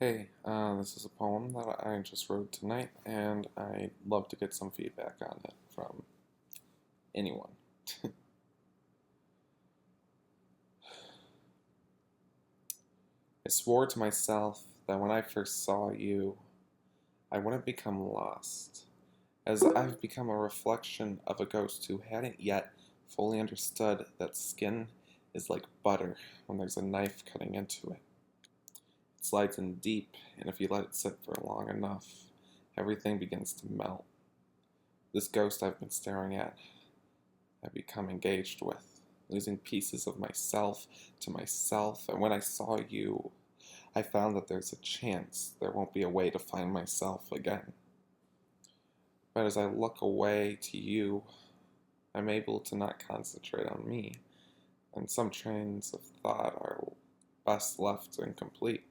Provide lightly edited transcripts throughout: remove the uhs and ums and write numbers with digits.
Hey, this is a poem that I just wrote tonight, and I'd love to get some feedback on it from anyone. I swore to myself that when I first saw you, I wouldn't become lost, as I've become a reflection of a ghost who hadn't yet fully understood that skin is like butter when there's a knife cutting into it. It slides in deep, and if you let it sit for long enough, everything begins to melt. This ghost I've been staring at, I've become engaged with, losing pieces of myself to myself. And when I saw you, I found that there's a chance there won't be a way to find myself again. But as I look away to you, I'm able to not concentrate on me, and some trains of thought are best left incomplete.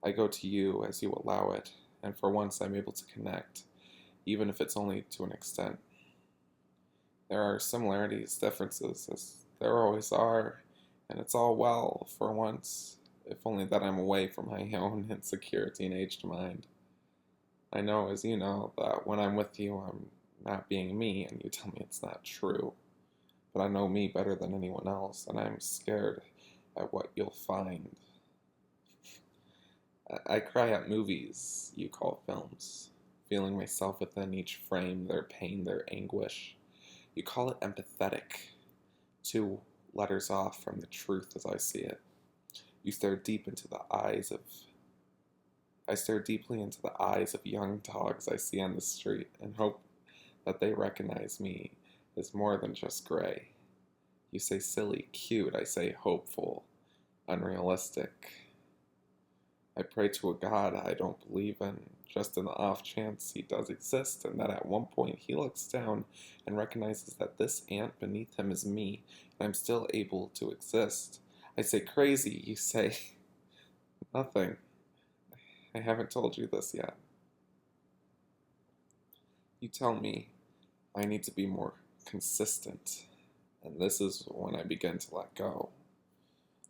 I go to you as you allow it, and for once I'm able to connect, even if it's only to an extent. There are similarities, differences, as there always are, and it's all well for once, if only that I'm away from my own insecure teenaged mind. I know, as you know, that when I'm with you, I'm not being me, and you tell me it's not true. But I know me better than anyone else, and I'm scared at what you'll find. I cry at movies you call films, feeling myself within each frame, their pain, their anguish. You call it empathetic, two letters off from the truth as I see it. You stare deep into the eyes of I stare deeply into the eyes of young dogs I see on the street and hope that they recognize me as more than just gray. You say silly, cute, I say hopeful, unrealistic. I pray to a God I don't believe in, just in the off chance he does exist, and that at one point he looks down and recognizes that this ant beneath him is me, and I'm still able to exist. I say crazy, you say nothing. I haven't told you this yet. You tell me I need to be more consistent, and this is when I begin to let go.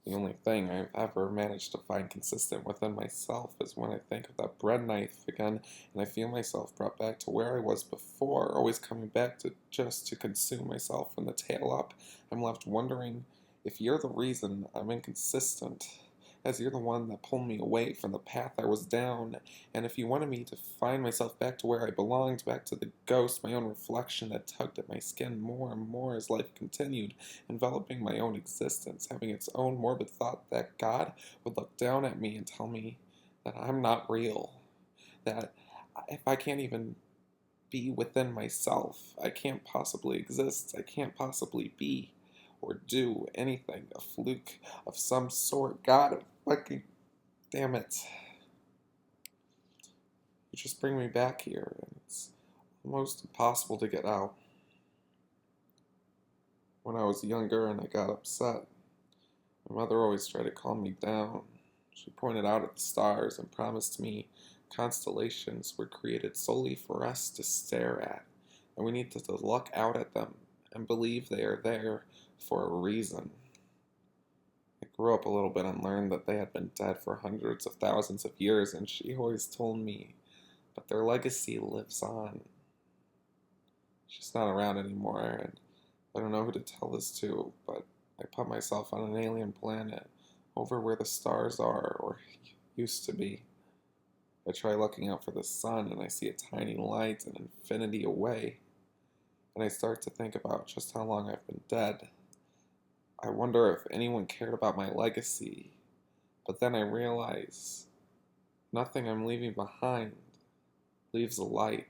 The only thing I've ever managed to find consistent within myself is when I think of that bread knife again and I feel myself brought back to where I was before, always coming back to just to consume myself from the tail up. I'm left wondering if you're the reason I'm inconsistent, as you're the one that pulled me away from the path I was down, and if you wanted me to find myself back to where I belonged, back to the ghost, my own reflection that tugged at my skin more and more as life continued, enveloping my own existence, having its own morbid thought that God would look down at me and tell me that I'm not real, that if I can't even be within myself, I can't possibly exist, I can't possibly be or do anything, a fluke of some sort. God fucking damn it. You just bring me back here, and it's almost impossible to get out. When I was younger and I got upset, my mother always tried to calm me down. She pointed out at the stars and promised me constellations were created solely for us to stare at, and we need to look out at them and believe they are there for a reason. I grew up a little bit and learned that they had been dead for hundreds of thousands of years, and she always told me, but their legacy lives on. She's not around anymore, and I don't know who to tell this to, but I put myself on an alien planet over where the stars are, or used to be. I try looking out for the sun, and I see a tiny light an infinity away, and I start to think about just how long I've been dead. I wonder if anyone cared about my legacy, but then I realize nothing I'm leaving behind leaves a light.